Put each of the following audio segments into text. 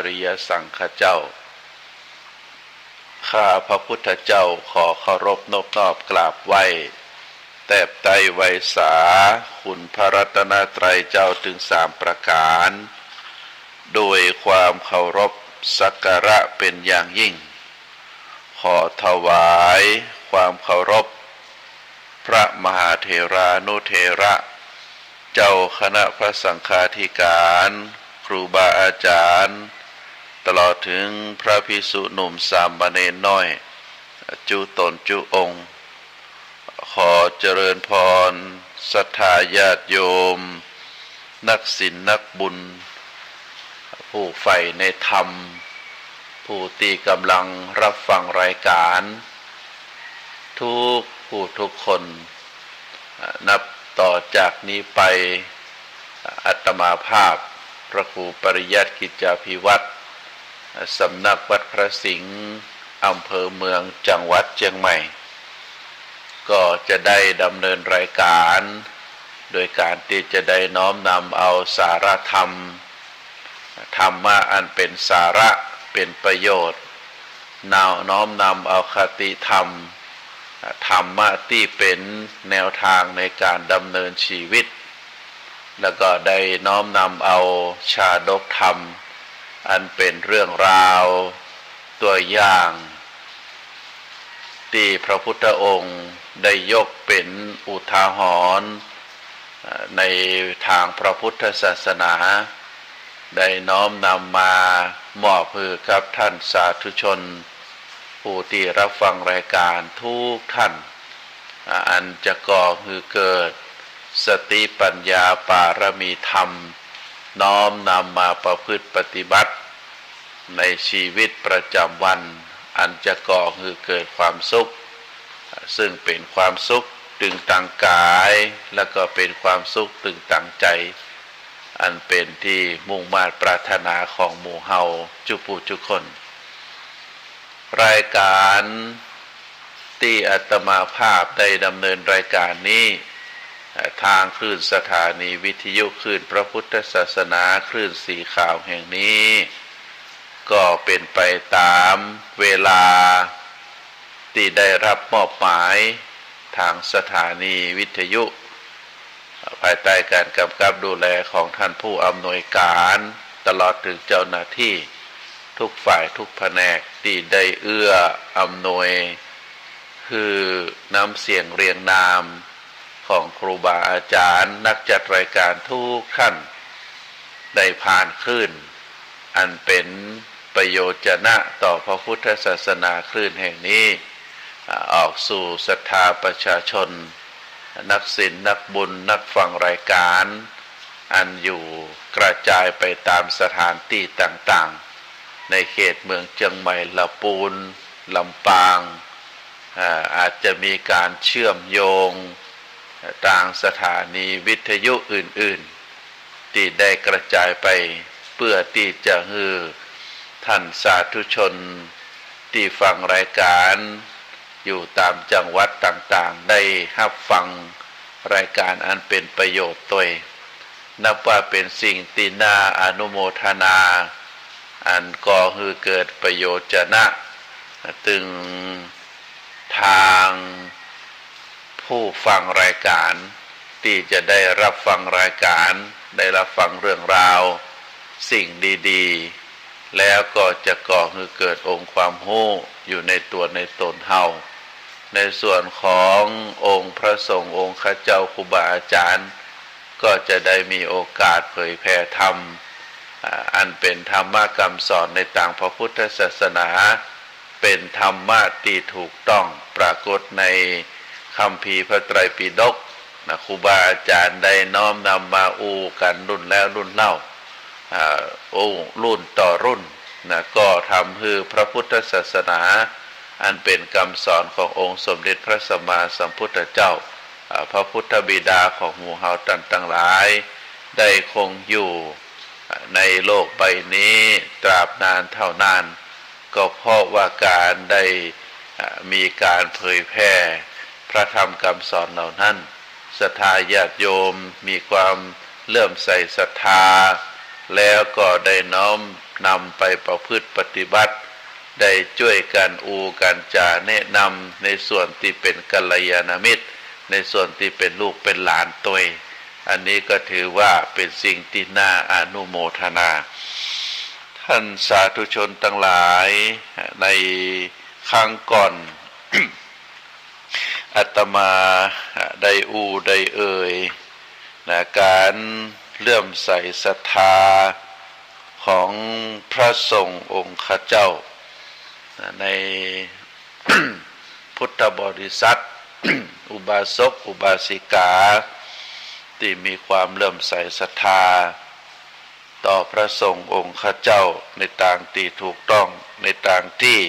ริยสังฆเจ้าข้าพระพุทธเจ้าขอเคารพนอบน้อมกราบไหว้แทบไตรไวสาคุณพระรัตนตรัยเจ้าถึง3 ประการโดยความเคารพสักการะเป็นอย่างยิ่งขอถวายความเคารพพระมหาเถรานุเถระเจ้าคณะพระสังฆาธิการครูบาอาจารย์ตลอดถึงพระภิกษุหนุ่มสามเณรน้อยจุตนจุองค์ขอเจริญพรศรัทธาญาติโยมนักศีลนักบุญผู้ใฝ่ในธรรมผู้ที่กำลังรับฟังรายการทุกผู้ทุกคนนับต่อจากนี้ไปอาตมาภาพพระครูปริยัติกิจจาภิวัตรสำนักวัดพระสิงห์อำเภอเมืองจังหวัดเชียงใหม่ก็จะได้ดำเนินรายการโดยการที่จะได้น้อมนำเอาสาระธรรมธรรมะอันเป็นสาระเป็นประโยชน์น้อมนำเอาคติธรรมธรรมะที่เป็นแนวทางในการดำเนินชีวิตแล้วก็ได้น้อมนำเอาชาดกธรรมอันเป็นเรื่องราวตัวอย่างที่พระพุทธองค์ได้ยกเป็นอุทาหรณ์ในทางพระพุทธศาสนาได้น้อมนำมามอบให้กับท่านสาธุชนผู้ที่รับฟังรายการทุกท่านอันจะก่อให้เกิดสติปัญญาปารมีธรรมน้อมนำมาประพฤติปฏิบัติในชีวิตประจำวันอันจะก่อให้เกิดความสุขซึ่งเป็นความสุขตึงตังกายและก็เป็นความสุขตึงตังใจอันเป็นที่มุ่งมา่ปรารถนาของหมู่เฮาจุผู้จุคนรายการที่อาตมาภาพได้ดำเนินรายการนี้ทางคลื่นสถานีวิทยุคลื่นพระพุทธศาสนาคลื่นสีขาวแห่งนี้ก็เป็นไปตามเวลาที่ได้รับมอบหมายทางสถานีวิทยุภายใต้การกำกับดูแลของท่านผู้อำนวยการตลอดถึงเจ้าหน้าที่ทุกฝ่ายทุกแผนกที่ได้เอื้ออำนวยคือนำเสียงเรียงนามของครูบาอาจารย์นักจัดรายการทุกท่านได้ผ่านคลื่นอันเป็นประโยชน์นะต่อพระพุทธศาสนาคลื่นแห่งนี้ออกสู่ศรัทธาประชาชนนักศีลนักบุญนักฟังรายการอันอยู่กระจายไปตามสถานที่ต่างๆในเขตเมืองเชียงใหม่ลำพูนลำปางอาจจะมีการเชื่อมโยงทางสถานีวิทยุอื่นๆที่ได้กระจายไปเพื่อที่จะให้ท่านสาธุชนที่ฟังรายการอยู่ตามจังหวัดต่างๆได้รับฟังรายการอันเป็นประโยชน์ตัวนับว่าเป็นสิ่งที่น่าอนุโมทนาอันก่อให้เกิดประโยชน์นะถึงทางผู้ฟังรายการที่จะได้รับฟังรายการได้รับฟังเรื่องราวสิ่งดีๆแล้วก็จะก่อให้เกิดองค์ความรู้อยู่ในตัวในตนเฮาในส่วนขององค์พระสงฆ์องค์ข้าเจ้าครูบาอาจารย์ก็จะได้มีโอกาสเผยแผ่ธรรมอันเป็นธรรมะคำสอนในทางพระพุทธศาสนาเป็นธรรมะที่ถูกต้องปรากฏในคัมภีร์พระไตรปิฎกครูบาอาจารย์ได้น้อมนำมาอู้กันรุ่นแล้วรุ่นเล่ารุ่นต่อรุ่นก็ทำให้พระพุทธศาสนาอันเป็นคำสอนขององค์สมเด็จพระสัมมาสัมพุทธเจ้าพระพุทธบิดาของหมู่เฮาทั้งหลายได้คงอยู่ในโลกใบนี้ตราบนานเท่านานก็เพราะว่าการได้มีการเผยแพร่พระธรรมคำสอนเหล่านั้นศรัทธาญาติโยมมีความเลื่อมใสศรัทธา แล้วก็ได้น้อมนำไปประพฤติปฏิบัติได้ช่วยกันอูกันจาแนะนำในส่วนที่เป็นกัลยาณมิตรในส่วนที่เป็นลูกเป็นหลานตัวอันนี้ก็ถือว่าเป็นสิ่งที่น่าอนุโมทนาท่านสาธุชนทั้งหลายในครั้งก่อน อาตมาได้ได้เอ่ยนะการเลื่อมใสศรัทธาของพระสงฆ์องค์ข้าเจ้าใน พุทธบริษัท อุบาสกอุบาสิกาที่มีความเลื่อมใสศรัทธาต่อพระสงฆ์องค์ข้าเจ้าในทางที่ถูกต้องในทางที่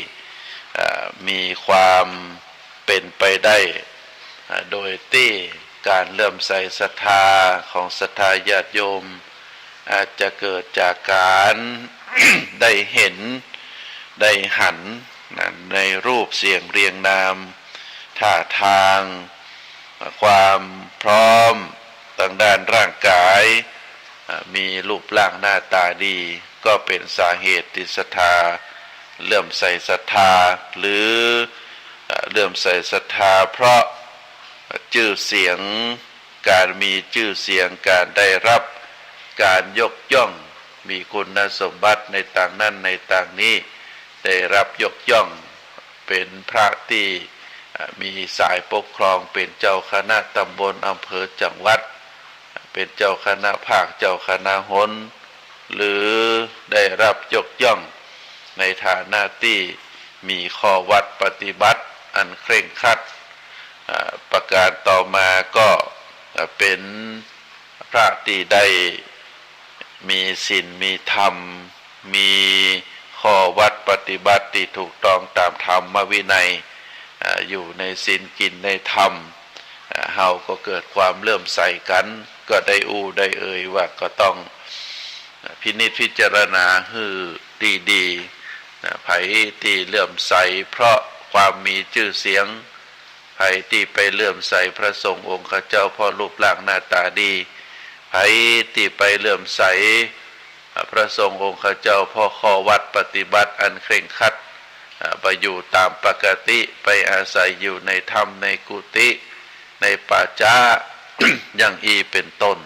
มีความเป็นไปได้โดยที่การเลื่อมใสศรัทธาของศรัทธาญาติโยมอาจจะเกิดจากการ ได้เห็นได้หันในรูปเสียงเรียงนามท่าทางความพร้อมทางด้านร่างกายมีรูปร่างหน้าตาดีก็เป็นสาเหตุที่ศรัทธาเลื่อมใสศรัทธาหรือเลื่อมใสศรัทธาเพราะชื่อเสียงการมีชื่อเสียงการได้รับการยกย่องมีคุณสมบัติในต่างนั้นในต่างนี้ได้รับยกย่องเป็นพระที่มีสายปกครองเป็นเจ้าคณะตำบลอำเภอจังหวัดเป็นเจ้าคณะภาคเจ้าคณะหนหรือได้รับยกย่องในฐานะที่มีข้อวัดปฏิบัติอันเคร่งครัดประการต่อมาก็เป็นพระที่ได้มีศีลมีธรรมมีข้อวัดปฏิบัติที่ถูกต้องตามธรรมวินัยอยู่ในศีลกินในธรรมเฮาก็เกิดความเลื่อมใสกันก็ได้ได้เอ่ยว่าก็ต้องพินิจพิจารณาให้ดีๆไผที่เลื่อมใสเพราะความมีชื่อเสียงไผที่ไปเลื่อมใสพระสงฆ์องค์ข้าเจ้าเพราะรูปร่างหน้าตาดีไผที่ไปเลื่อมใสพระสงฆ์องค์ข้าเจ้าเพราะข้อวัดปฏิบัติอันเคร่งครัดไปอยู่ตามปกติไปอาศัยอยู่ในธรรมในกุฏิในป่าช้า อย่างเป็นต้น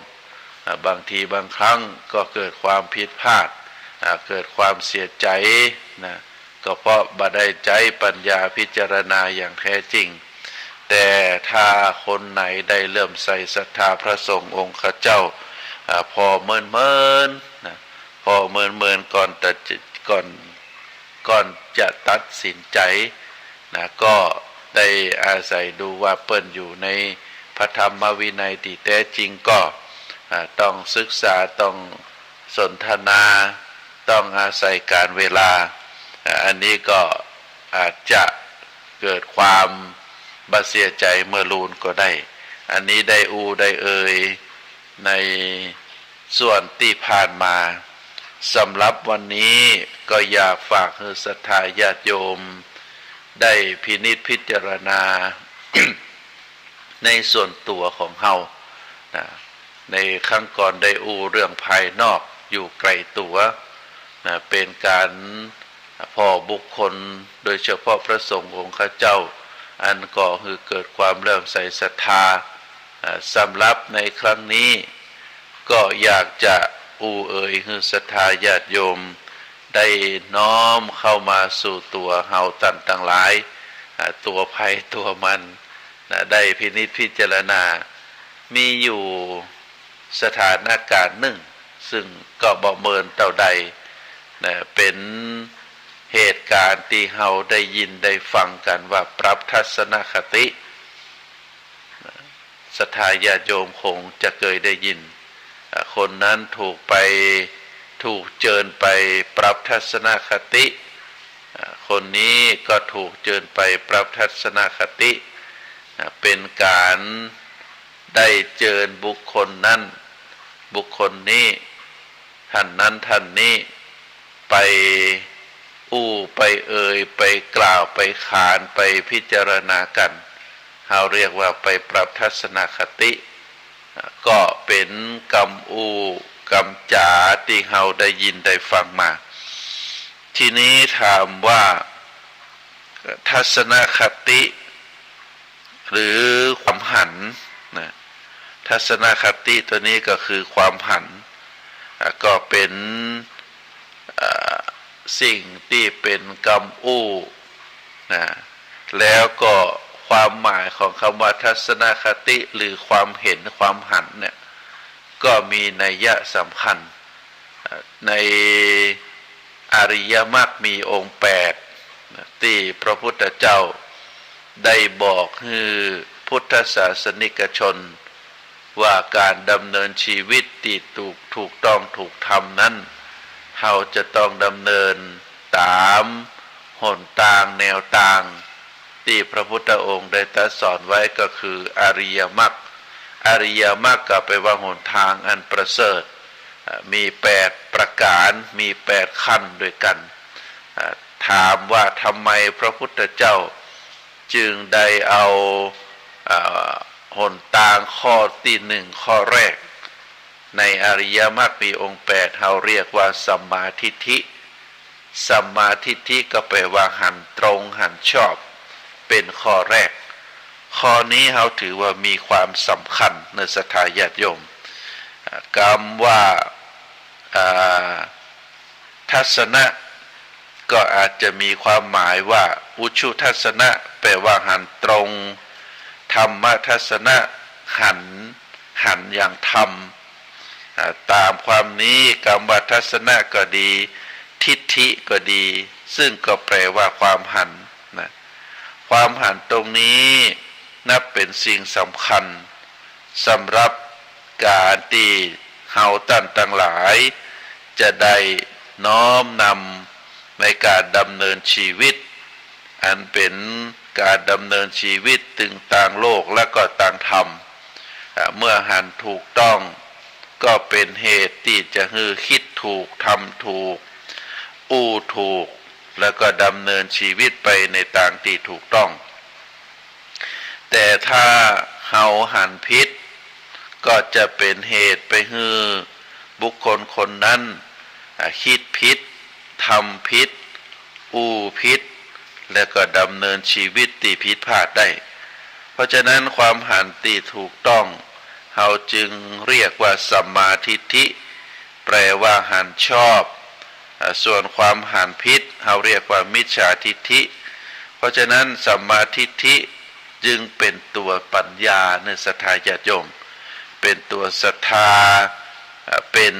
บางทีบางครั้งก็เกิดความผิดพลาดเกิดความเสียใจนะก็เพราะบ่ได้ใจปัญญาพิจารณาอย่างแท้จริงแต่ถ้าคนไหนได้เลื่อมใสศรัทธาพระสงฆ์องค์ข้าเจ้าพอเมินนะพอเมินก่อนจะตัดสินใจนะก็ได้อาศัยดูว่าเปิ้นอยู่ในพระธรรมวินัยที่แท้จริงก็ต้องศึกษาต้องสนทนาต้องอาศัยการเวลาอันนี้ก็อาจจะเกิดความบาเสียใจเมื่อลูนก็ได้อันนี้ได้ได้เอ่ยในส่วนที่ผ่านมาสำหรับวันนี้ก็อยากฝากให้ศรัทธาญาติโยมได้พินิจพิจารณา ในส่วนตัวของเฮานะในครั้งก่อนได้เรื่องภายนอกอยู่ไกลตัวนะเป็นการพ่อบุคคลโดยเฉพาะพระสงฆ์องค์ข้าเจ้าอันก่อคือเกิดความเลื่อมใสศรัทธาสำหรับในครั้งนี้ก็อยากจะเอ่ยคือศรัทธาญาติโยมได้น้อมเข้ามาสู่ตัวเฮาท่านทั้งหลายตัวภัยตัวมันได้พินิจพิจารณามีอยู่สถานการณ์หนึ่งซึ่งก็บ่เมินเท่าใดเป็นเหตุการณ์ที่เฮาได้ยินได้ฟังกันว่าปรับทัศนคติศรัทธาญาติโยมคงจะเคยได้ยินคนนั้นถูกเชิญไปปรับทัศนคติคนนี้ก็ถูกเชิญไปปรับทัศนคติเป็นการได้เชิญบุคคลนั้นบุคคลนี้ท่านนั้นท่านนี้ไปไปเอ่ยไปกล่าวไปขานไปพิจารณากันเราเรียกว่าไปปรับทัศนคติก็เป็นค กำจ๋าที่เฮาได้ยินได้ฟังมา ทีนี้ถามว่าทัศนคติหรือความหันนะทัศนคติตัวนี้ก็คือความหันก็เป็นสิ่งที่เป็นกรรมอู้นะแล้วก็ความหมายของคำว่าทัศนคติหรือความเห็นความหันเนี่ยก็มีนัยยะสำคัญในอริยมรรคมีองค์8ที่พระพุทธเจ้าได้บอกให้พุทธศาสนิกชนว่าการดำเนินชีวิตที่ถูกต้องถูกทำนั้นเราจะต้องดำเนินตามหนทางแนวทางที่พระพุทธองค์ได้ตรัสสอนไว้ก็คืออริยมรรคอริยมรรคก็แปลว่าหนทางอันประเสริฐมี8ประการมี8ขั้นด้วยกันถามว่าทำไมพระพุทธเจ้าจึงได้เอาหนทางข้อที่1ข้อแรกในอริยมรรคมีองค์8เราเรียกว่าสัมมาทิฏฐิสัมมาทิฏฐิก็แปลว่าหันตรงหันชอบเป็นข้อแรกข้อนี้เราถือว่ามีความสำคัญในศรัทธาญาติโยมคำว่าทัศนะก็อาจจะมีความหมายว่าอุชุทัศนะแปลว่าหันตรงธรรมทัศนะหันอย่างธรรมตามความนี้คำว่าทัศนะก็ดีทิฏฐิก็ดีซึ่งก็แปลว่าความหันนะความหันตรงนี้นับเป็นสิ่งสำคัญสำหรับการที่เฮาท่านทั้งหลายจะได้น้อมนำในการดำเนินชีวิตอันเป็นการดำเนินชีวิตถึงต่างโลกและก็ต่างธรรมเมื่อหันถูกต้องก็เป็นเหตุที่จะให้คิดถูกทำถูกอู้ถูกแล้วก็ดำเนินชีวิตไปในทางที่ถูกต้องแต่ถ้าเฮาหันผิดก็จะเป็นเหตุไปให้บุคคลคนนั้นคิดผิดทำผิดอู้ผิดและก็ดำเนินชีวิตที่ผิดพลาดได้เพราะฉะนั้นความหันที่ถูกต้องเฮาจึงเรียกว่าสัมมาทิฏฐิแปลว่าหันชอบส่วนความหันผิดเฮาเรียกว่ามิจฉาทิฏฐิเพราะฉะนั้นสัมมาทิฏฐิจึงเป็นตัวปัญญาในศรัทธาญาติโยมเป็นตัวศรัทธาเป็น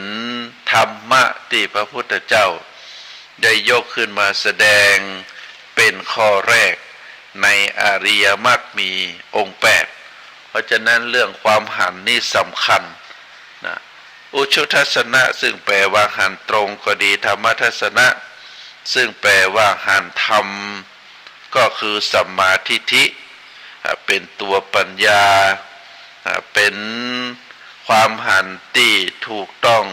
ธรรมะที่พระพุทธเจ้าได้ยกขึ้นมาแสดงเป็นข้อแรกในอริยมรรคมีองค์8เพราะฉะนั้นเรื่องความหันนี่สำคัญนะอุชุทัศนะซึ่งแปลว่าหันตรงก็ดีธรรมทัศนะซึ่งแปลว่าหันธรรมก็คือสัมมาทิฏฐิเป็นตัวปัญญาเป็นความหันที่ถูกต้อง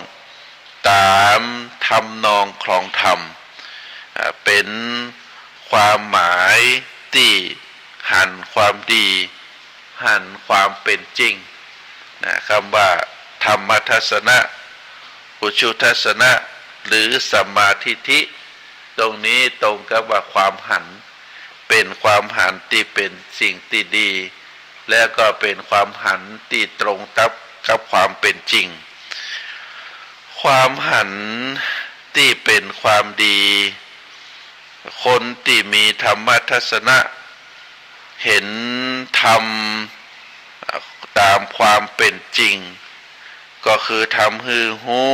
ตามทำนองครองธรรมเป็นความหมายที่หันความดีหันความเป็นจริงคำว่าธรรมทัศนะอุชุทัศนะหรือสัมมาทิฏฐิตรงนี้ตรงกับว่าความหันเป็นความหันที่เป็นสิ่งที่ดีและก็เป็นความหันที่ตรงกับความเป็นจริงความหันที่เป็นความดีคนที่มีธรรมทัศนะเห็นธรรมตามความเป็นจริงก็คือทำให้ฮู้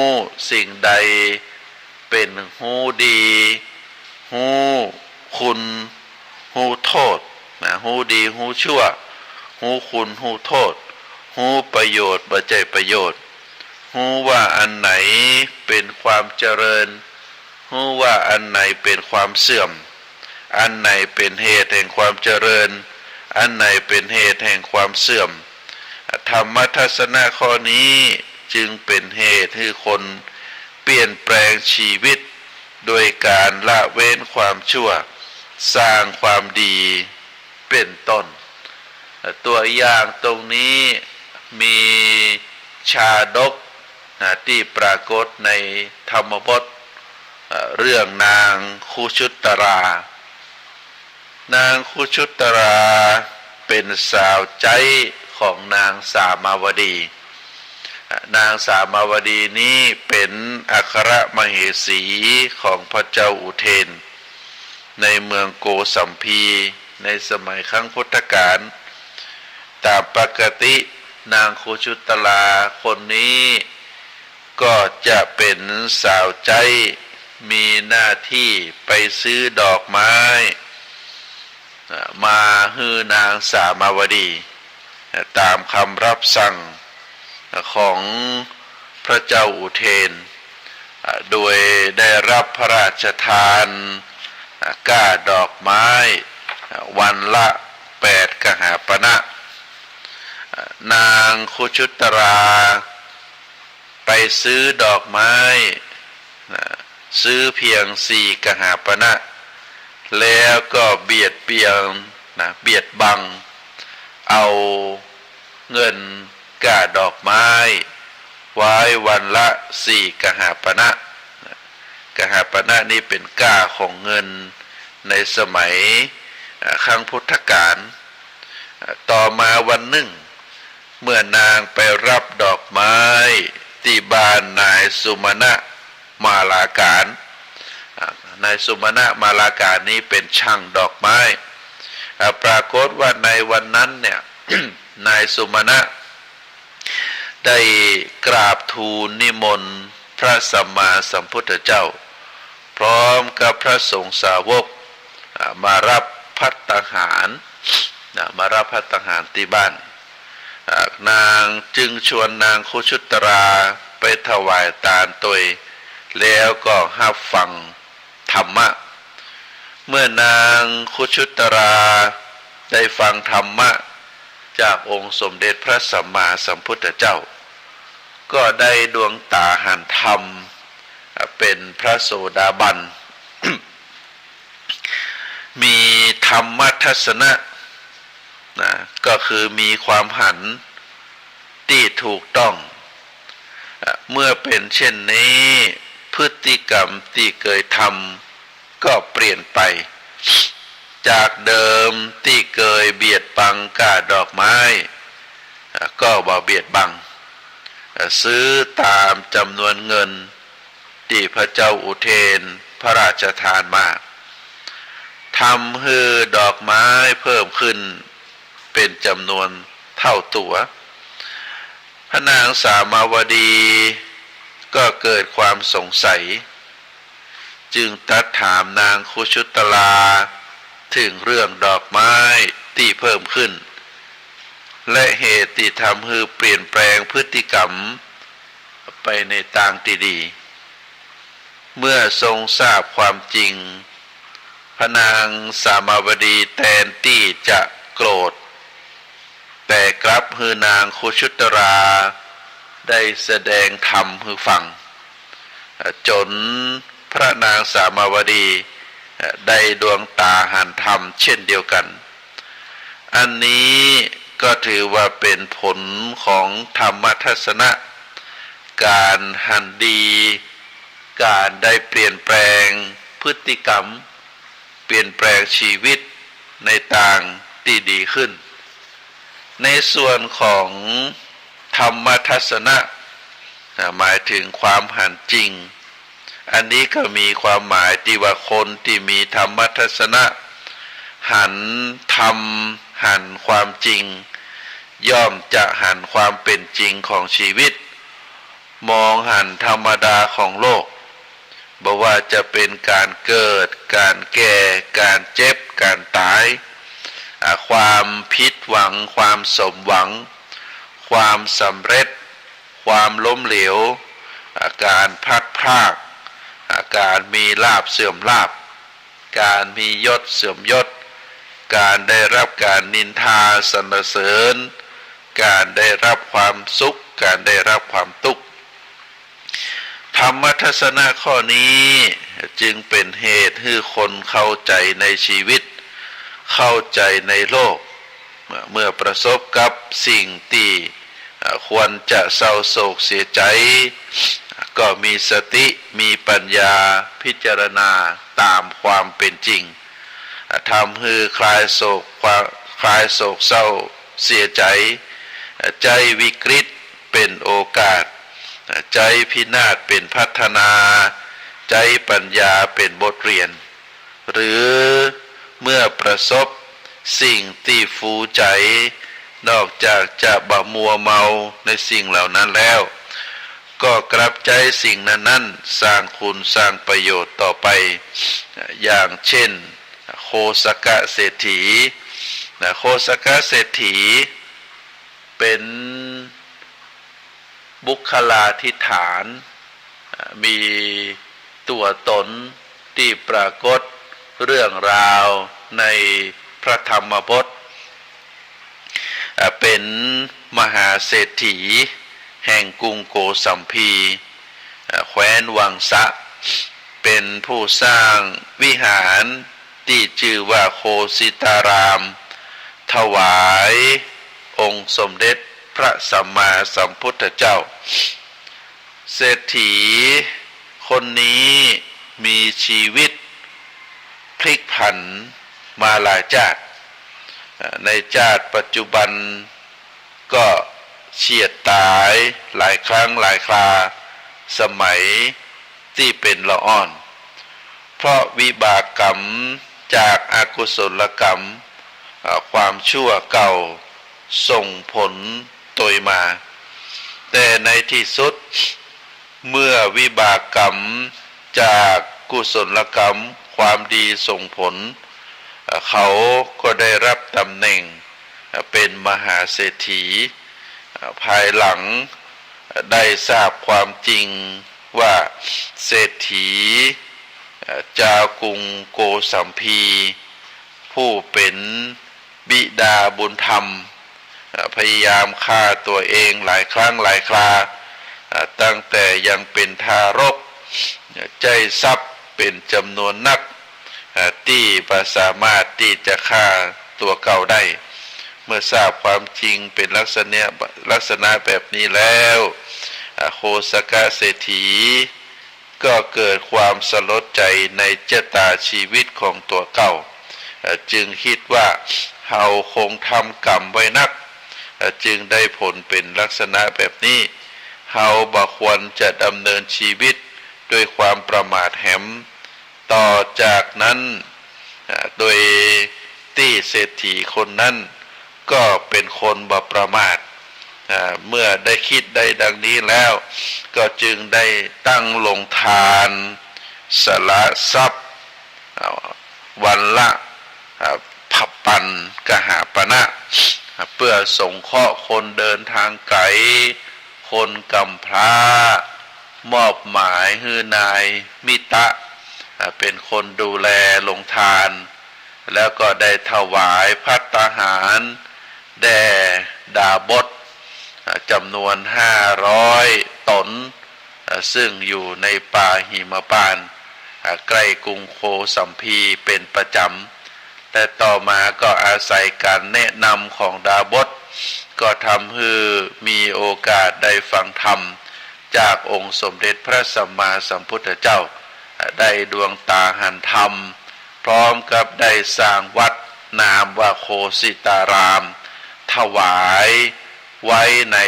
สิ่งใดเป็นฮู้ดีฮู้คุณฮู้โทษฮู้ดีฮู้ชั่วฮู้คุณฮู้โทษฮู้ประโยชน์บ่ใช่ประโยชน์ฮู้ว่าอันไหนเป็นความเจริญฮู้ว่าอันไหนเป็นความเสื่อมอันไหนเป็นเหตุแห่งความเจริญอันไหนเป็นเหตุแห่งความเสื่อมธรรมทัศนะข้อนี้จึงเป็นเหตุให้คนเปลี่ยนแปลงชีวิตโดยการละเว้นความชั่วสร้างความดีเป็นต้นตัวอย่างตรงนี้มีชาดก ที่ปรากฏในธรรมบทเรื่องนางคุชุตรา นางคุชุตราเป็นสาวใจของนางสามาวดี นางสามาวดีนี้เป็นอัครมเหสีของพระเจ้าอุเทนในเมืองโกสัมพีในสมัยครั้งพุทธกาลตามปกตินางคุชุตราคนนี้ก็จะเป็นสาวใจมีหน้าที่ไปซื้อดอกไม้มาให้นางสามาวดีตามคำรับสั่งของพระเจ้าอุเทนโดยได้รับพระราชทานก้าดอกไม้วันละ8 กหาปณะนางคุชุตราไปซื้อดอกไม้ซื้อเพียง4 กหาปณะแล้วก็เบียดเบียนเบียดบังเอาเงินก้าดอกไม้ไว้วันละ4 กหาปณะกหาปณะนี้เป็นก้าของเงินในสมัยครั้งพุทธกาลต่อมาวันหนึ่งเมื่อนางไปรับดอกไม้ที่บ้านนายสุมาณะมาลาการนายสุมาณะมาลาการนี้เป็นช่างดอกไม้ปรากฏว่าในวันนั้นเนี่ย นายสุมาณะได้กราบทูลนิมนต์พระสัมมาสัมพุทธเจ้าพร้อมกับพระสงฆ์สาวกมารับภัตตาหารที่บ้านนางจึงชวนนางคุชุตราไปถวายทานตยแล้วก็รับฟังธรรมะเมื่อนางคุชุตราได้ฟังธรรมะจากองค์สมเด็จพระสัมมาสัมพุทธเจ้าก็ได้ดวงตาหันธรรมเป็นพระโสดาบัน มีธรรมทัศนะก็คือมีความหันที่ถูกต้องเมื่อเป็นเช่นนี้พฤติกรรมที่เคยทำก็เปลี่ยนไปจากเดิมที่เคยเบียดบังก้าดอกไม้ก็บ่เบียดบังซื้อตามจำนวนเงินที่พระเจ้าอุเทนพระราชทานมาทำให้ดอกไม้เพิ่มขึ้นเป็นจำนวนเท่าตัวพระนางสามาวดีก็เกิดความสงสัยจึงตรัสถามนางคุชุตราถึงเรื่องดอกไม้ที่เพิ่มขึ้นและเหตุที่ทำให้เปลี่ยนแปลงพฤติกรรมไปในทางที่ดีเมื่อทรงทราบความจริงพระนางสามาวดีแทนที่จะโกรธแต่กลับให้นางคุชุตราได้แสดงธรรมให้ฟังจนพระนางสามาวดีได้ดวงตาหันธรรมเช่นเดียวกันอันนี้ก็ถือว่าเป็นผลของธรรมทัศนะการหันดีการได้เปลี่ยนแปลงพฤติกรรมเปลี่ยนแปลงชีวิตในทางที่ดีขึ้นในส่วนของธรรมทัศนะหมายถึงความหันจริงอันนี้ก็มีความหมายที่ว่าคนที่มีธรรมทัศนะหันธรรมหันความจริงย่อมจะหันความเป็นจริงของชีวิตมองหันธรรมดาของโลกบอกว่าจะเป็นการเกิดการแก่การเจ็บการตายความผิดหวังความสมหวังความสำเร็จความล้มเหลวการพลัดพรากการมีลาภเสื่อมลาภการมียศเสื่อมยศการได้รับการนินทาสรรเสริญการได้รับความสุขการได้รับความทุกข์ธรรมทัศนะข้อนี้จึงเป็นเหตุให้คนเข้าใจในชีวิตเข้าใจในโลกเมื่อประสบกับสิ่งที่ ควรจะเศร้าโศกเสียใจก็มีสติมีปัญญาพิจารณาตามความเป็นจริงทำให้คลายโศกเศร้าเสียใจใจวิกฤตเป็นโอกาสใจพินาศเป็นพัฒนาใจปัญญาเป็นบทเรียนหรือเมื่อประสบสิ่งที่ฟูใจนอกจากจะบะมัวเมาในสิ่งเหล่านั้นแล้วก็กลับใจสิ่งนั้นสร้างคุณสร้างประโยชน์ต่อไปอย่างเช่นโคสกะเศรษฐีโคสกะเศรษฐีเป็นบุคลาธิฐานมีตัวตนที่ปรากฏเรื่องราวในพระธรรมพจน์เป็นมหาเศรษฐีแห่งกรุงโกสัมพีแคว้นวังสะเป็นผู้สร้างวิหารที่ชื่อว่าโคสิตารามถวายองค์สมเด็จพระสัมมาสัมพุทธเจ้าเศรษฐีคนนี้มีชีวิตพลิกผันมาหลายชาติในชาติปัจจุบันก็เฉียดตายหลายครั้งหลายคราสมัยที่เป็นละอ่อนเพราะวิบากกรรมจากอากุศลกรรมความชั่วเก่าส่งผลตยมาแต่ในที่สุดเมื่อวิบากกรรมจากกุศลกรรมความดีส่งผลเขาก็ได้รับตำแหน่งเป็นมหาเศรษฐีภายหลังได้ทราบความจริงว่าเศรษฐีจากรุงโกสัมพีผู้เป็นบิดาบุญธรรมพยายามฆ่าตัวเองหลายครั้งหลายคราตั้งแต่ยังเป็นทารกใจทรัพย์เป็นจำนวนนักที่สามารถที่จะฆ่าตัวเก่าได้เมื่อทราบความจริงเป็นลักษณะแบบนี้แล้วโคสกะเศรษฐีก็เกิดความสลดใจในชะตาชีวิตของตัวเก่าจึงคิดว่าเฮาคงทำกรรมไว้นักจึงได้ผลเป็นลักษณะแบบนี้เฮาบ่ควรจะดำเนินชีวิตด้วยความประมาทแหมต่อจากนั้นโดยที่เศรษฐีคนนั้นก็เป็นคนบ่ประมาทเมื่อได้คิดได้ดังนี้แล้วก็จึงได้ตั้งลงทานสละทรัพย์วันละปันกหาปณะเพื่อสงเคราะห์คนเดินทางไกลคนกำพร้ามอบหมายให้นายมิตะเป็นคนดูแลลงทานแล้วก็ได้ถวายภัตตาหารแด่ดาบสจำนวน500 ตนซึ่งอยู่ในป่าหิมพานต์ใกล้กรุงโคสัมพีเป็นประจำแต่ต่อมาก็อาศัยการแนะนำของดาบสก็ทำให้มีโอกาสได้ฟังธรรมจากองค์สมเด็จพระสัมมาสัมพุทธเจ้าได้ดวงตาหันธรรมพร้อมกับได้สร้างวัดนามว่าโคสิตารามถวายไว้ใน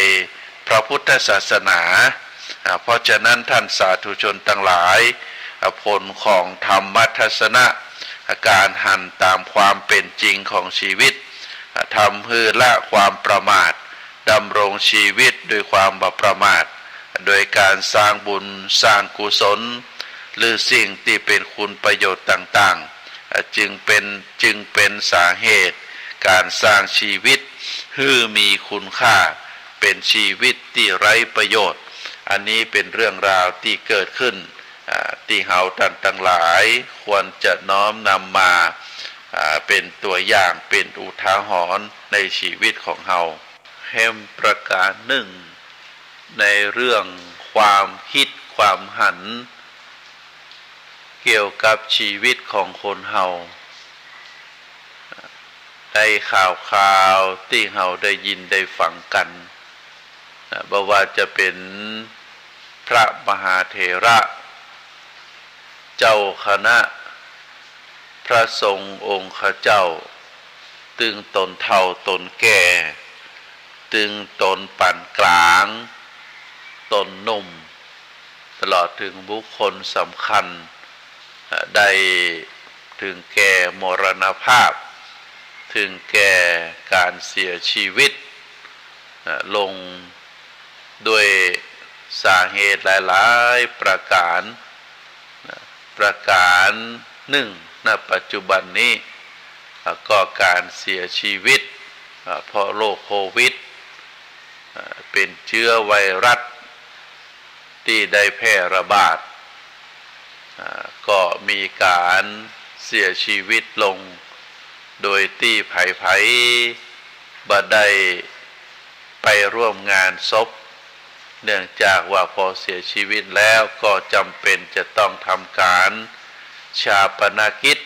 พระพุทธศาสนาเพราะฉะนั้นท่านสาธุชนทั้งหลายผลของธรรมทัศนะการหันตามความเป็นจริงของชีวิตทำให้ละความประมาทดำรงชีวิตด้วยความบ่ประมาทโดยการสร้างบุญสร้างกุศลหรือสิ่งที่เป็นคุณประโยชน์ต่างๆจึงเป็นสาเหตุการสร้างชีวิตให้มีคุณค่าเป็นชีวิตที่ไร้ประโยชน์อันนี้เป็นเรื่องราวที่เกิดขึ้นที่เฮาท่านทั้งหลายควรจะน้อมนำมาเป็นตัวอย่างเป็นอุทาหรณ์ในชีวิตของเฮาแห่งประการหนึ่งในเรื่องความคิดความหันเกี่ยวกับชีวิตของคนเฮาในข่าวที่เฮาได้ยินได้ฟังกัน บ่ว่าจะเป็นพระมหาเถระเจ้าคณะพระสงฆ์องค์ข้าเจ้าตึงตนเฒ่าตนแก่ตึงตนปานกลางตนหนุ่มตลอดถึงบุคคลสำคัญได้ถึงแก่มรณภาพถึงแก่การเสียชีวิตลงด้วยสาเหตุหลายๆประการหนึ่งณปัจจุบันนี้ก็การเสียชีวิตเพราะโรคโควิดเป็นเชื้อไวรัสที่ได้แพร่ระบาดก็มีการเสียชีวิตลงโดยที่ไผบ่ได้ไปร่วมงานศพเนื่องจากว่าพอเสียชีวิตแล้วก็จำเป็นจะต้องทำการชาปนกิจ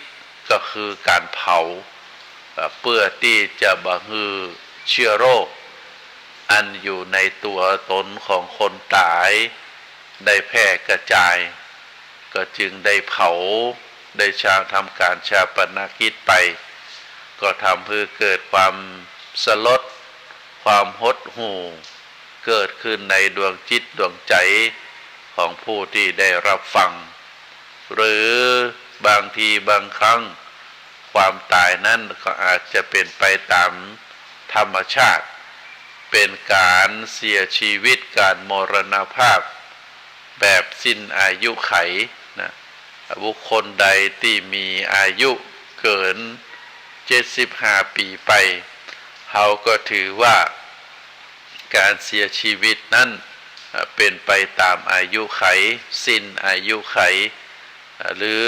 ก็คือการเผาเพื่อที่จะบ่ให้เชื้อโรคอันอยู่ในตัวตนของคนตายได้แพร่กระจายก็จึงได้เผาได้ทำการชาปนกิจไปก็ทำให้เกิดความสลดความหดหู่เกิดขึ้นในดวงจิตดวงใจของผู้ที่ได้รับฟังหรือบางทีบางครั้งความตายนั้นก็อาจจะเป็นไปตามธรรมชาติเป็นการเสียชีวิตการมรณภาพแบบสิ้นอายุไขนะบุคคลใดที่มีอายุเกิน75 ปีไปเขาก็ถือว่าการเสียชีวิตนั้นเป็นไปตามอายุไขสิ้นอายุไขหรือ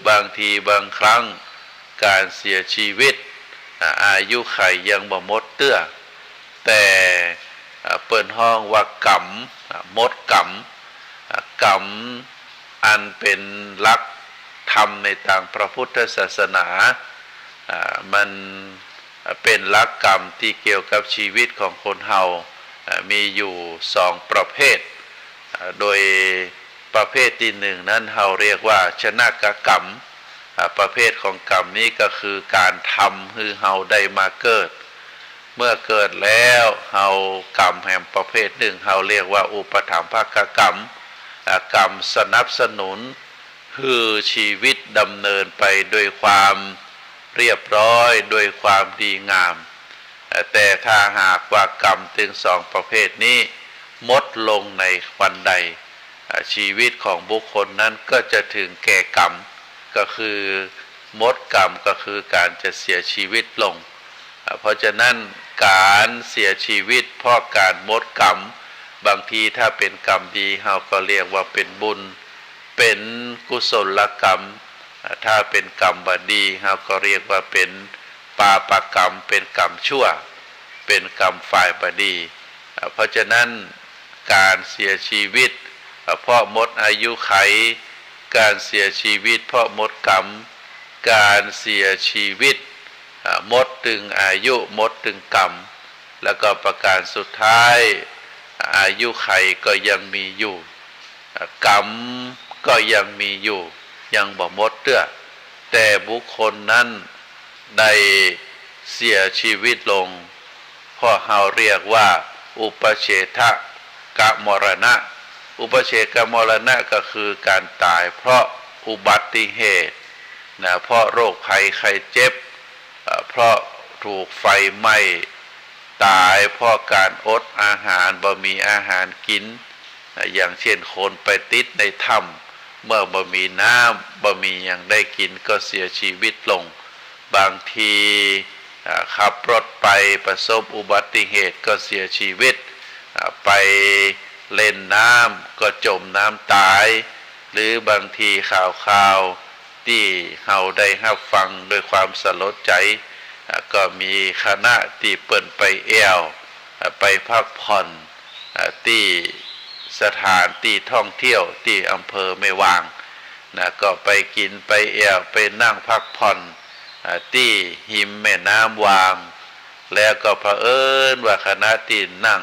บางทีบางครั้งการเสียชีวิตอายุไขยังบ่หมดเตื้อแต่เปิ้นห้องว่ากรรมหมดกรรมอันเป็นหลักธรรมในทางพระพุทธศาสนามันเป็นหลักกรรมที่เกี่ยวกับชีวิตของคนเฮามีอยู่2ประเภทโดยประเภทที่1นั้นเฮาเรียกว่าชนกกรรมประเภทของกรรมนี้ก็คือการทำให้เฮาได้มาเกิดเมื่อเกิดแล้วเฮากรรมแห่งประเภทหนึ่งเฮาเรียกว่าอุปถัมภกกรรมกรรมสนับสนุนคือชีวิตดำเนินไปด้วยความเรียบร้อยด้วยความดีงามแต่ถ้าหากว่ากรรมถึง2ประเภทนี้หมดลงในวันใดชีวิตของบุคคลนั้นก็จะถึงแก่กรรมก็คือหมดกรรมก็คือการจะเสียชีวิตลงเพราะฉะนั้นการเสียชีวิตเพราะการหมดกรรมบางทีถ้าเป็นกรรมดีเราก็เรียกว่าเป็นบุญเป็นกุศลกรรมถ้าเป็นกรรมบดีเราก็เรียกว่าเป็นปาปกรรมเป็นกรรมชั่วเป็นกรรมฝ่ายบดีเพราะฉะนั้นการเสียชีวิตเพราะหมดอายุไขการเสียชีวิตเพราะหมดกรรมการเสียชีวิตหมดถึงอายุหมดถึงกรรมแล้วก็ประการสุดท้ายอายุไขก็ยังมีอยู่กรรมก็ยังมีอยู่ยังบ่หมดเด้อแต่บุคคลนั้นได้เสียชีวิตลงเพราะเราเรียกว่าอุปเฉทกมรณะอุปเฉทกมรณะก็คือการตายเพราะอุบัติเหตุเพราะโรคภัยไข้เจ็บเพราะถูกไฟไหม้ตายเพราะการอดอาหารบ่มีอาหารกินอย่างเช่นคนไปติดในถ้ำเมื่อบ่มีน้ำบ่มีอย่างได้กินก็เสียชีวิตลงบางทีขับรถไปประสบอุบัติเหตุก็เสียชีวิตไปเล่นน้ำก็จมน้ำตายหรือบางทีข่าวที่เราได้รับฟังด้วยความสลดใจก็มีคณะที่เปิ้นไปแอวไปพักผ่อนที่สถานที่ท่องเที่ยวที่อำเภอแม่วางก็ไปกินไปแอวไปนั่งพักผ่อนที่หิมแม่น้ำวางแล้วก็เผอิญว่าคณะที่นั่ง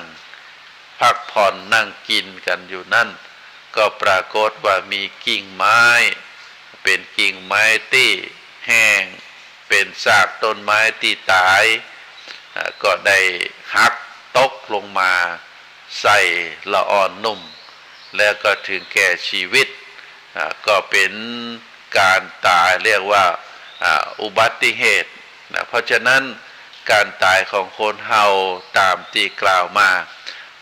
พัก ผ่อนนั่งกินกันอยู่นั่นก็ปรากฏว่ามีกิ่งไม้เป็นกิ่งไม้ที่แห้งเป็นซากต้นไม้ที่ตายก็ได้หักตกลงมาใส่ละอ่อนนุ่มแล้วก็ถึงแก่ชีวิตก็เป็นการตายเรียกว่าอุบัติเหตุนะเพราะฉะนั้นการตายของคนเฮาตามที่กล่าวมา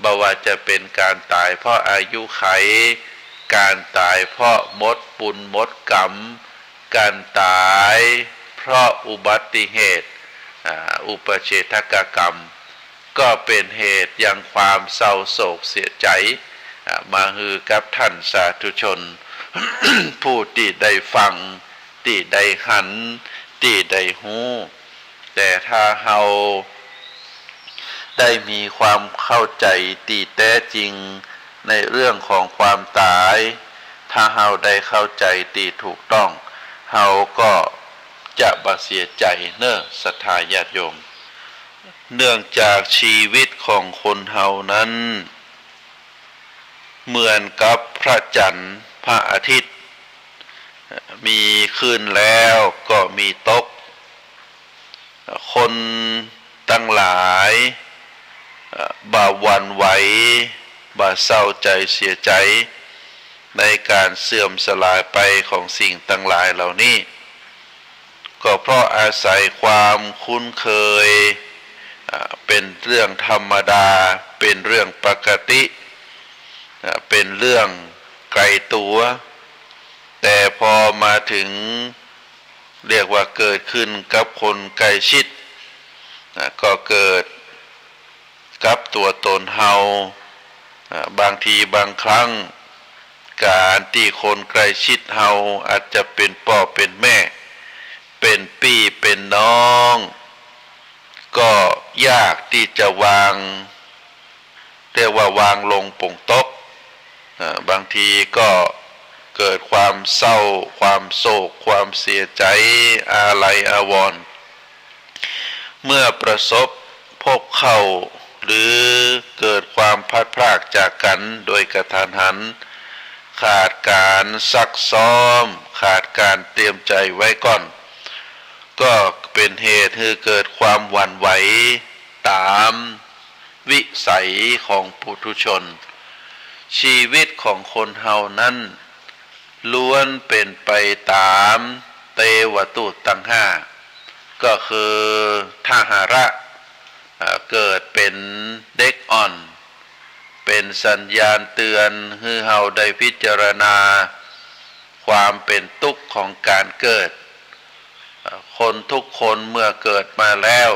บ่ว่าจะเป็นการตายเพราะอายุไขการตายเพราะมดปุลมดกรรมการตายเพราะอุบัติเหตุอุปเฉทกกรรมก็เป็นเหตุยังความเศร้าโศกเสียใจมาฮือกับท่านสาธุชน ผู้ที่ได้ฟังที่ได้หันที่ได้หูแต่ถ้าเฮาได้มีความเข้าใจที่แท้จริงในเรื่องของความตายถ้าเฮาได้เข้าใจที่ถูกต้องเฮาก็จะบ่เสียใจเน้อศรัทธาญาติโยมเนื่องจากชีวิตของคนเฮานั้นเหมือนกับพระจันทร์พระอาทิตย์มีขึ้นแล้วก็มีตกคนตั้งหลายบ่หวั่นไหวบ่เศร้าใจเสียใจในการเสื่อมสลายไปของสิ่งตั้งหลายเหล่านี้ก็เพราะอาศัยความคุ้นเคยเป็นเรื่องธรรมดาเป็นเรื่องปกติเป็นเรื่องไกลตัวแต่พอมาถึงเรียกว่าเกิดขึ้นกับคนใกล้ชิดก็เกิดกับตัวตนเฮาบางทีบางครั้งการที่คนใกล้ชิดเฮาอาจจะเป็นพ่อเป็นแม่เป็นพี่เป็นน้องก็ยากที่จะวางเรียกว่าวางลงปงตกบางทีก็เกิดความเศร้าความโศกความเสียใจอาลัยอาวรณ์เมื่อประสบพบเข้าหรือเกิดความพลัดพรากจากกันโดยกระทันหันขาดการซักซ้อมขาดการเตรียมใจไว้ก่อนก็เป็นเหตุให้เกิดความหวั่นไหวตามวิสัยของปุถุชนชีวิตของคนเฮานั้นล้วนเป็นไปตามเตวตุตังห้าก็คือทหาระเกิดเป็นเด็กอ่อนเป็นสัญญาณเตือนให้เฮาได้พิจารณาความเป็นทุกข์ของการเกิดคนทุกคนเมื่อเกิดมาแล้ว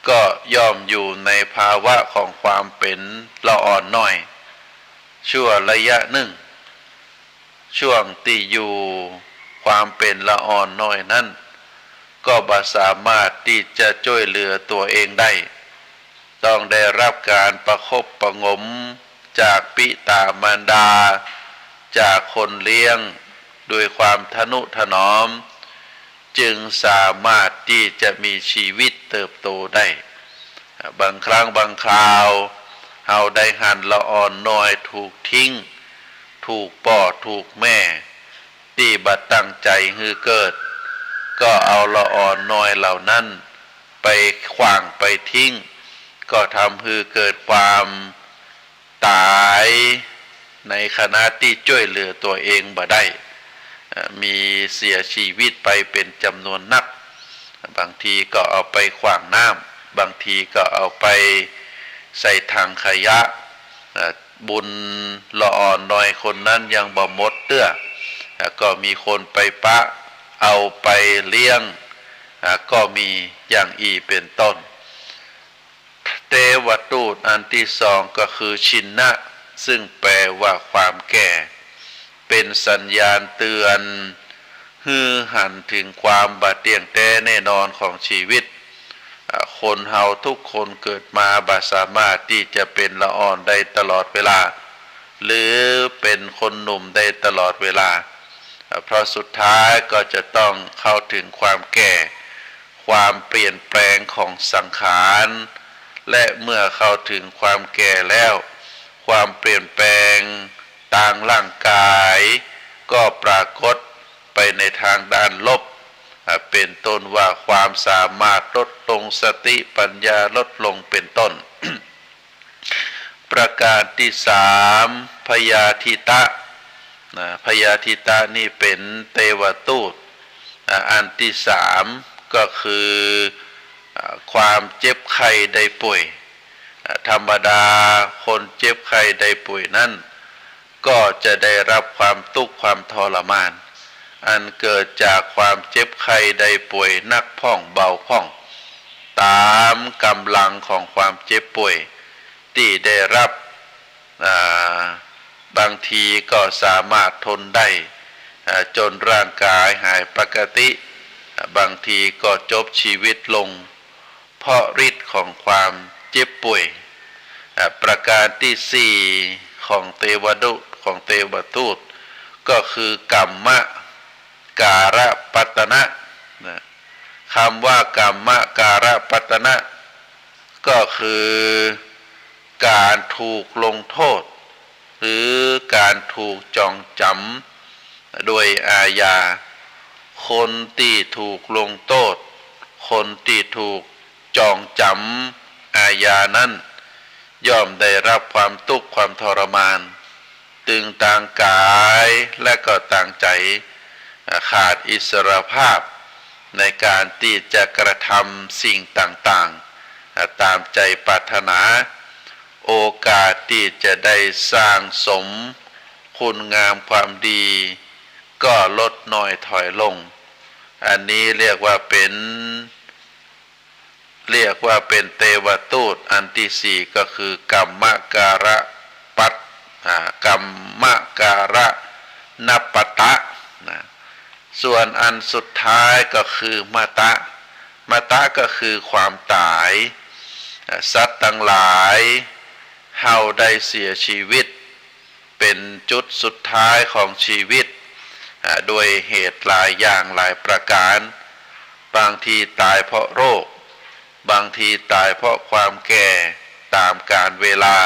ก็ย่อมอยู่ในภาวะของความเป็นละอ่อนน้อยชั่วระยะหนึ่งช่วงที่อยู่ความเป็นละอ่อนน้อยนั้นก็บ่สามารถที่จะช่วยเหลือตัวเองได้ต้องได้รับการประคบประงมจากปิตามารดาจากคนเลี้ยงด้วยความทนุถนอมจึงสามารถที่จะมีชีวิตเติบโตได้บางครั้งบางคราวเฮาได้หันละอ่อนน้อยถูกทิ้งถูกป่อถูกแม่ที่บัดตั้งใจให้เกิดก็เอาละอ่อนน้อยเหล่านั้นไปขว้างไปทิ้งก็ทำให้เกิดความตายในขณะที่ช่วยเหลือตัวเองบ่ได้มีเสียชีวิตไปเป็นจำนวนนักบางทีก็เอาไปขว้างน้ำบางทีก็เอาไปใส่ถังขยะบุญละอ่อนน้อยคนนั้นยังบ่หมดเตื้อก็มีคนไปปะเอาไปเลี้ยงก็มีอย่างอีเป็นต้นเตวตูตอันที่สองก็คือชินนะซึ่งแปลว่าความแก่เป็นสัญญาณเตือนฮือหันถึงความบาดเตียงแท้แน่นอนของชีวิตคนเฮาทุกคนเกิดมาบ่สามารถที่จะเป็นละอ่อนได้ตลอดเวลาหรือเป็นคนหนุ่มได้ตลอดเวลาเพราะสุดท้ายก็จะต้องเข้าถึงความแก่ความเปลี่ยนแปลงของสังขารและเมื่อเข้าถึงความแก่แล้ว ความเปลี่ยนแปลงทางร่างกายก็ปรากฏไปในทางด้านลบเป็นต้นว่าความสามารถลดลงสติปัญญาลดลงเป็นต้น ประการที่สามพยาธิตะพยาธิตะนี่เป็นเทวทูตอันที่สามก็คือความเจ็บไข้ได้ป่วยธรรมดาคนเจ็บไข้ได้ป่วยนั้นก็จะได้รับความทุกข์ความทรมานอันเกิดจากความเจ็บไข้ได้ป่วยนักพ่องเบาพ่องตามกำลังของความเจ็บป่วยที่ได้รับบางทีก็สามารถทนได้จนร่างกายหายปกติบางทีก็จบชีวิตลงเพราะฤทธิ์ของความเจ็บป่วยประการที่สี่ของเทวทูตก็คือกรรมการะปัตตนะคำว่ากรรมการะปัตตนะก็คือการถูกลงโทษหรือการถูกจองจำโดยอาญาคนที่ถูกลงโทษคนที่ถูกจองจำอาญานั้นย่อมได้รับความทุกข์ความทรมานตึงต่างกายและก็ต่างใจขาดอิสรภาพในการที่จะกระทำสิ่งต่างๆตามใจปรารถนาโอกาสที่จะได้สร้างสมคุณงามความดีก็ลดน้อยถอยลงอันนี้เรียกว่าเป็นเทวทูตอันที่สี่ก็คือกรรมการะกรรมการะนปตะส่วนอันสุดท้ายก็คือมตะก็คือความตายสัตว์ทั้งหลายเฮาได้เสียชีวิตเป็นจุดสุดท้ายของชีวิตโดยเหตุหลายอย่างหลายประการบางทีตายเพราะโรคบางทีตายเพราะความแก่ตามกาลเวลา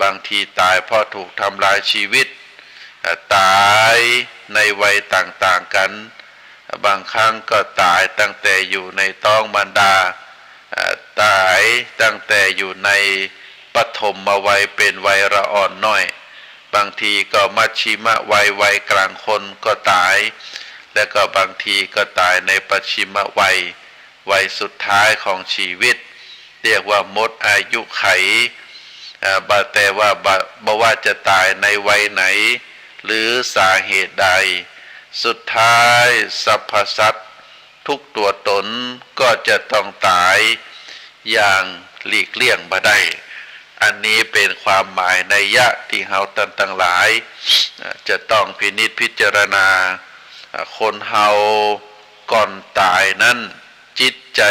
บางทีตายเพราะถูกทำลายชีวิตตายในวัยต่างๆกันบางครั้งก็ตายตั้งแต่อยู่ในท้องมารดาตายตั้งแต่อยู่ในปฐมวัยเป็นวัยละอ่อนน้อยบางทีก็มัชชิมวัยกลางคนก็ตายและก็บางทีก็ตายในปัจฉิมวัยสุดท้ายของชีวิตเรียกว่าหมดอายุไขแต่ว่าบ่ว่าจะตายในวัยไหนหรือสาเหตุใดสุดท้ายสรรพสัตว์ทุกตัวตนก็จะต้องตายอย่างหลีกเลี่ยงบ่ได้อันนี้เป็นความหมายนัยยะที่เฮาทั้งหลายจะต้องพินิจพิจารณาคนเฮาก่อนตายนั้นจิตใจ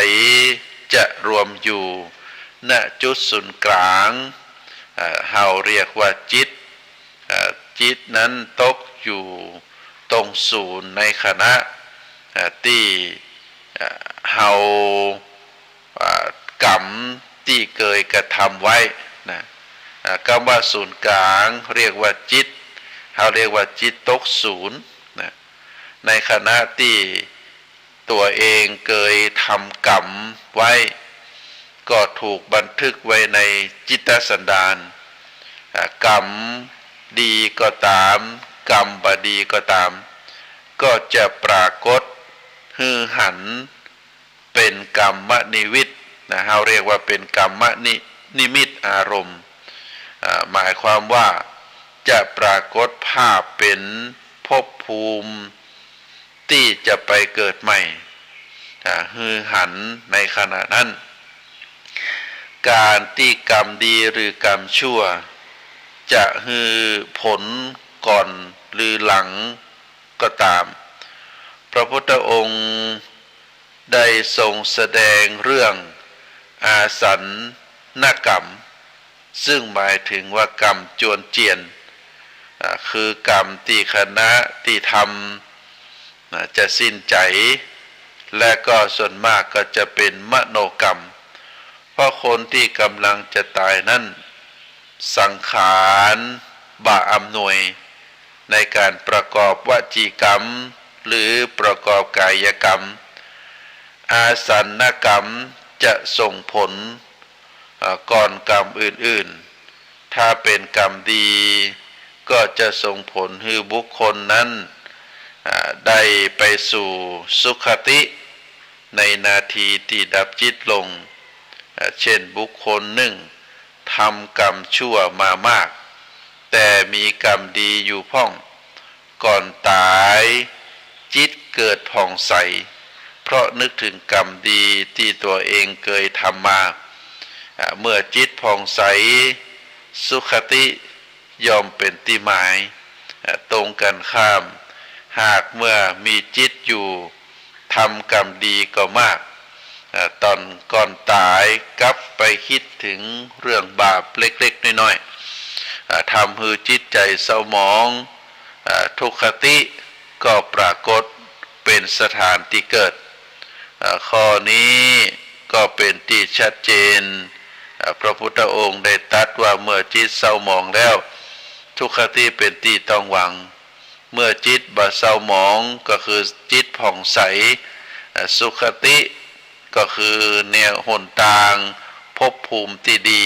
จะรวมอยู่ณจุดศูนย์กลางเฮาเรียกว่าจิตนั้นตกอยู่ตรงศูนย์ในขณะที่เฮากรรมที่เคยกระทำไว้คำว่าศูนย์กลางเรียกว่าจิตเขาเรียกว่าจิตตกศูนย์ในขณะที่ตัวเองเคยทำกรรมไว้ก็ถูกบันทึกไว้ในจิตสันดานกรรมดีก็ตามกรรมบดีก็ตามก็จะปรากฏฮือหันเป็นกรรมนิวิตเขาเรียกว่าเป็นกรรมนิมิตอารมณ์หมายความว่าจะปรากฏภาพเป็นภพภูมิที่จะไปเกิดใหม่ฮือหันในขณะนั้นการที่กรรมดีหรือกรรมชั่วจะฮือผลก่อนหรือหลังก็ตามพระพุทธองค์ได้ทรงแสดงเรื่องอาสันนกรรมซึ่งหมายถึงว่ากรรมจวนเจียนคือกรรมที่คณะที่ทำจะสิ้นใจและก็ส่วนมากก็จะเป็นมโนกรรมเพราะคนที่กำลังจะตายนั้น สังขารบ่อำนวยในการประกอบวจีกรรมหรือประกอบกายกรรมอาสันนกรรมจะส่งผลก่อนกรรมอื่นๆถ้าเป็นกรรมดีก็จะส่งผลให้บุคคลนั้นได้ไปสู่สุขติในนาทีที่ดับจิตลงเช่นบุคคลหนึ่งทำกรรมชั่วมามากแต่มีกรรมดีอยู่พ่องก่อนตายจิตเกิดผ่องใสเพราะนึกถึงกรรมดีที่ตัวเองเคยทำมาเมื่อจิตผ่องใสสุขติย่อมเป็นที่หมายตรงกันข้ามหากเมื่อมีจิตอยู่ทำกรรมดีก็มากตอนก่อนตายกลับไปคิดถึงเรื่องบาปเล็กๆน้อยๆทำให้จิตใจเศร้าหมองทุกขติก็ปรากฏเป็นสถานที่เกิดข้อนี้ก็เป็นที่ชัดเจนพระพุทธองค์ได้ตรัสว่าเมื่อจิตเศร้าหมองแล้วทุกขติเป็นที่ต้องหวังเมื่อจิตบ่เศร้าหมองก็คือจิตผ่องใสสุขติก็คือแนวหนทางภพภูมิที่ดี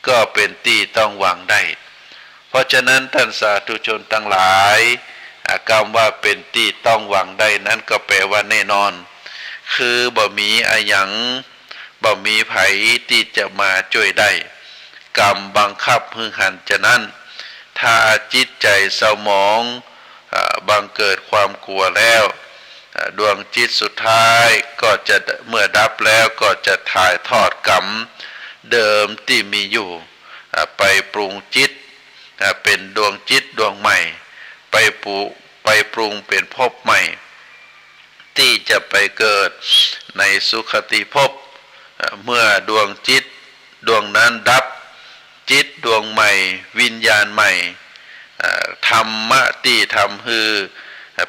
ก็เป็นที่ต้องหวังได้เพราะฉะนั้นท่านสาธุชนทั้งหลายคำว่าเป็นที่ต้องหวังได้นั้นก็แปลว่าแน่นอนคือบ่มีอะหยังบ่มีไผที่จะมาช่วยได้กรรมบังคับพึงหันจะนั้นถ้าจิตใจเศร้าหมองบังเกิดความกลัวแล้วดวงจิตสุดท้ายก็จะเมื่อดับแล้วก็จะถ่ายทอดกรรมเดิมที่มีอยู่ไปปรุงจิตเป็นดวงจิตดวงใหม่ไปปรุงเป็นภพใหม่ที่จะไปเกิดในสุขติภพเมื่อดวงจิตดวงนั้นดับจิตดวงใหม่วิญญาณใหม่ธรรมะที่ทำให้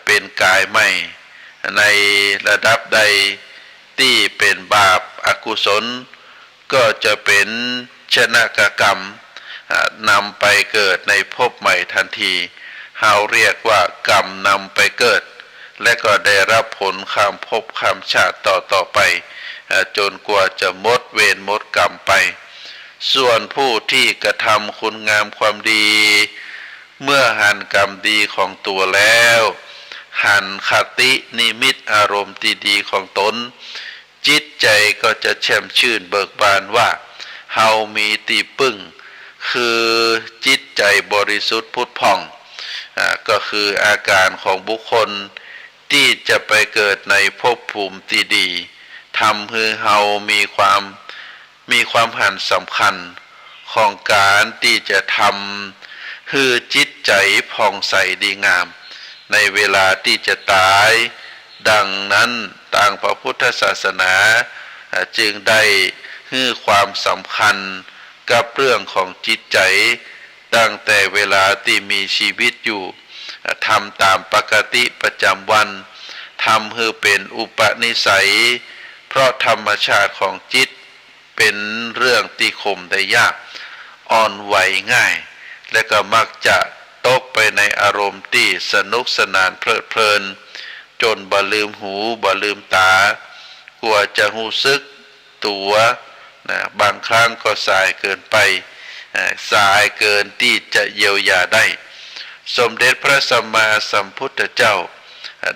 เป็นกายใหม่ในระดับใดที่เป็นบาปอกุศลก็จะเป็นชนะกรรมนำไปเกิดในภพใหม่ทันทีเราเรียกว่ากรรมนำไปเกิดและก็ได้รับผลข้ามภพข้ามชาติต่อไปจนกว่าจะหมดเวรหมดกรรมไปส่วนผู้ที่กระทำคุณงามความดีเมื่อหันกรรมดีของตัวแล้วหันคตินิมิตอารมณ์ที่ดีของตนจิตใจก็จะแช่มชื่นเบิกบานว่าเฮามีที่พึ่งคือจิตใจบริสุทธิ์ผุดผ่องก็คืออาการของบุคคลที่จะไปเกิดในภพภูมิที่ดีทำให้เฮามีความหันสำคัญของการที่จะทำให้จิตใจผ่องใสดีงามในเวลาที่จะตายดังนั้นทางพระพุทธศาสนาจึงได้ให้ความสำคัญกับเรื่องของจิตใจตั้งแต่เวลาที่มีชีวิตอยู่ทำตามปกติประจำวันทำให้เป็นอุปนิสัยเพราะธรรมชาติของจิตเป็นเรื่องที่ข่มได้ยากอ่อนไหวง่ายและก็มักจะตกไปในอารมณ์ที่สนุกสนานเพลิดเพลินจนบ่ลืมหูบ่ลืมตากลัวจะหูซึกตัวบางครั้งก็สายเกินไปสายเกินที่จะเยียวยาได้สมเด็จพระสัมมาสัมพุทธเจ้า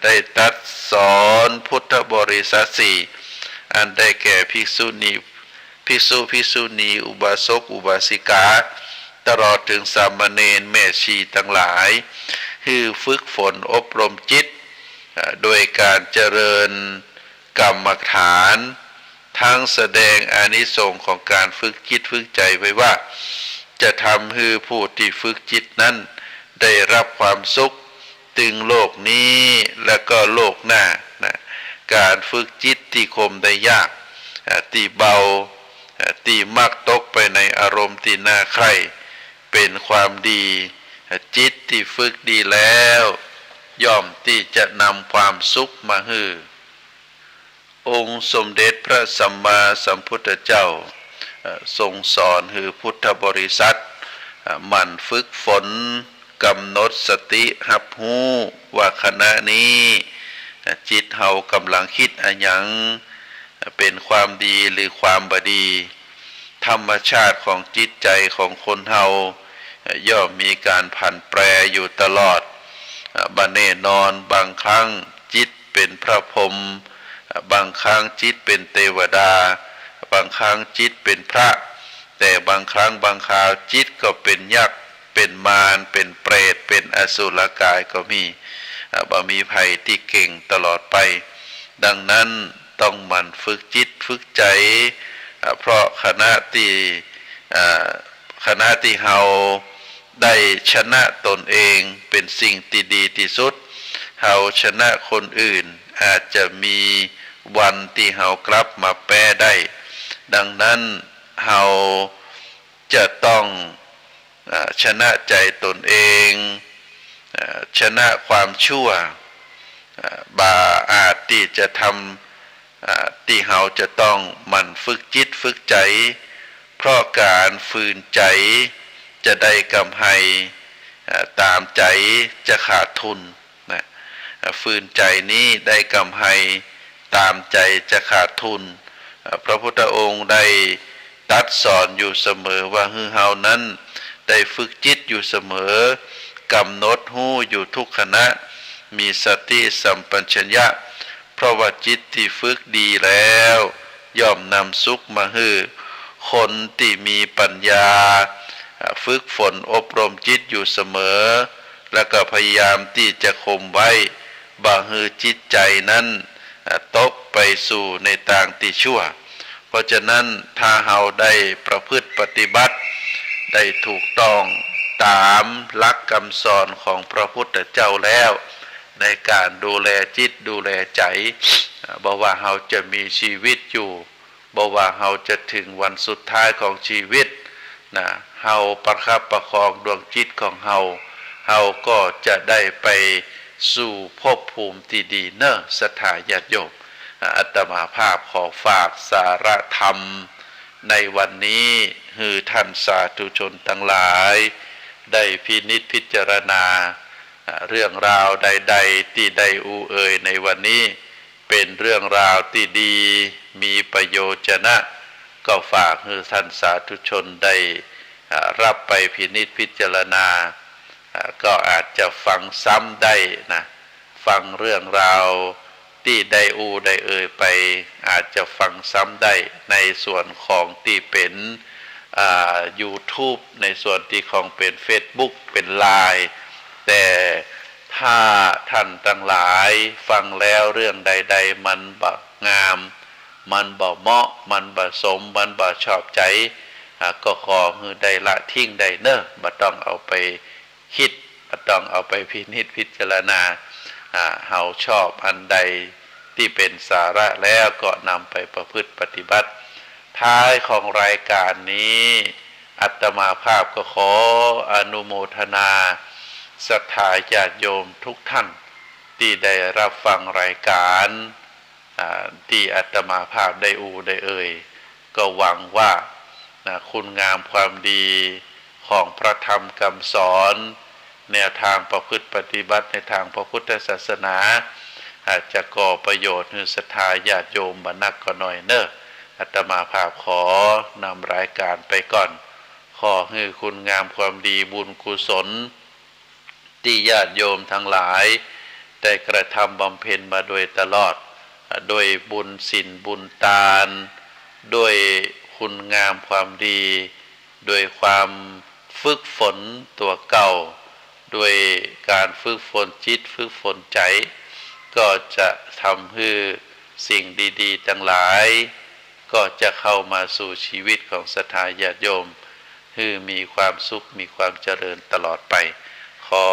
ได้ตรัสสอนพุทธบริษัทสี่อันได้แก่ภิกษุณีอุบาสกอุบาสิกาตลอดถึงสามเณรแม่ชีทั้งหลายให้ฝึกฝนอบรมจิตโดยการเจริญกรรมฐานทั้งแสดงอานิสงส์ของการฝึกจิตฝึกใจไว้ว่าจะทำให้ผู้ที่ฝึกจิตนั้นได้รับความสุขถึงโลกนี้และก็โลกหน้าการฝึกจิตที่ข่มได้ยากที่เบาที่มักตกไปในอารมณ์ที่น่าใคร่เป็นความดีจิตที่ฝึกดีแล้วย่อมที่จะนำความสุขมาให้องค์สมเด็จพระสัมมาสัมพุทธเจ้าทรงสอนให้พุทธบริษัท หมั่นฝึกฝนกำหนดสติรับรู้ว่าขณะนี้จิตเฮากำลังคิดอะหยังเป็นความดีหรือความบดีธรรมชาติของจิตใจของคนเฮาย่อมมีการผันแปรอยู่ตลอดบ่แน่นอนบางครั้งจิตเป็นพระพรหมบางครั้งจิตเป็นเทวดาบางครั้งจิตเป็นพระแต่บางครั้งบางคราวจิตก็เป็นยักษ์เป็นมารเป็นเปรตเป็นอสุรกายก็มีบ่มีภัยที่เก่งตลอดไปดังนั้นต้องหมั่นฝึกจิตฝึกใจเพราะขณะที่เฮาได้ชนะตนเองเป็นสิ่งที่ดีที่สุดเฮาชนะคนอื่นอาจจะมีวันที่เฮากลับมาแพ้ได้ดังนั้นเฮาจะต้องชนะใจตนเองชนะความชั่วบาอาจที่จะทำที่เฮาจะต้องหมั่นฝึกจิตฝึกใจเพราะการฝืนใจจะได้กำไรตามใจจะขาดทุนนะฝืนใจนี้ได้กำไรตามใจจะขาดทุนพระพุทธองค์ได้ตรัสสอนอยู่เสมอว่าเฮานั้นได้ฝึกจิตอยู่เสมอกำหนดรู้อยู่ทุกขณะมีสติสัมปชัญญะเพราะว่าจิตที่ฝึกดีแล้วย่อมนำสุขมาให้คนที่มีปัญญาฝึกฝนอบรมจิตอยู่เสมอแล้วก็พยายามที่จะคมไว้บ่ให้จิตใจนั้นตกไปสู่ในทางที่ชั่วเพราะฉะนั้นถ้าเฮาได้ประพฤติปฏิบัติได้ถูกต้องตามหลักคำสอนของพระพุทธเจ้าแล้วในการดูแลจิตดูแลใจบ่ว่าเฮาจะมีชีวิตอยู่บ่ว่าเฮาจะถึงวันสุดท้ายของชีวิตนะเฮาประคับประคองดวงจิตของเฮาก็จะได้ไปสู่ภพภูมิที่ดีเนอะศรัทธาญาติโยมอาตมาภาพขอฝากสาระธรรมในวันนี้ให้ท่านสาธุชนทั้งหลายได้พินิจพิจารณาเรื่องราวใดๆที่ได้เอ่ยในวันนี้เป็นเรื่องราวที่ดีมีประโยชน์นะก็ฝากให้ท่านสาธุชนได้รับไปพินิจพิจารณาก็อาจจะฟังซ้ำได้นะฟังเรื่องราวที่ได้เอ่ยไปอาจจะฟังซ้ำได้ในส่วนของที่เป็นYouTube ในส่วนที่ของเป็น Facebook เป็นไลน์แต่ถ้าท่านทั้งหลายฟังแล้วเรื่องใดๆมันบ่งามมันบ่เหมาะมันบ่สมมันบ่ชอบใจก็ขอให้ได้ละทิ้งได้เนอะบ่ต้องเอาไปคิดบ่ต้องเอาไปพินิจพิจารณาเฮาชอบอันใดที่เป็นสาระแล้วก็นำไปประพฤติปฏิบัติท้ายของรายการนี้อาตมาภาพก็ขออนุโมทนาศรัทธาญาติโยมทุกท่านที่ได้รับฟังรายการที่อาตมาภาพได้เอ่ยก็หวังว่าคุณงามความดีของพระธรรมคำสอนแนวทางประพฤติปฏิบัติในทางพระพุทธศาสนาอาจจะก่อประโยชน์ให้ศรัทธาญาติโยมมานักก็หน่อยเนอะอาตมาภาพขอนำรายการไปก่อนขอให้คุณงามความดีบุญกุศลที่ญาติโยมทั้งหลายได้กระทำบำเพ็ญมาโดยตลอดด้วยบุญศีลบุญทานด้วยคุณงามความดีด้วยความฝึกฝนตัวเก่าด้วยการฝึกฝนจิตฝึกฝนใจก็จะทำให้สิ่งดีๆทั้งหลายก็จะเข้ามาสู่ชีวิตของศรัทธาญาติโยมให้มีความสุขมีความเจริญตลอดไปขอ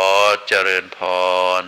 เจริญพร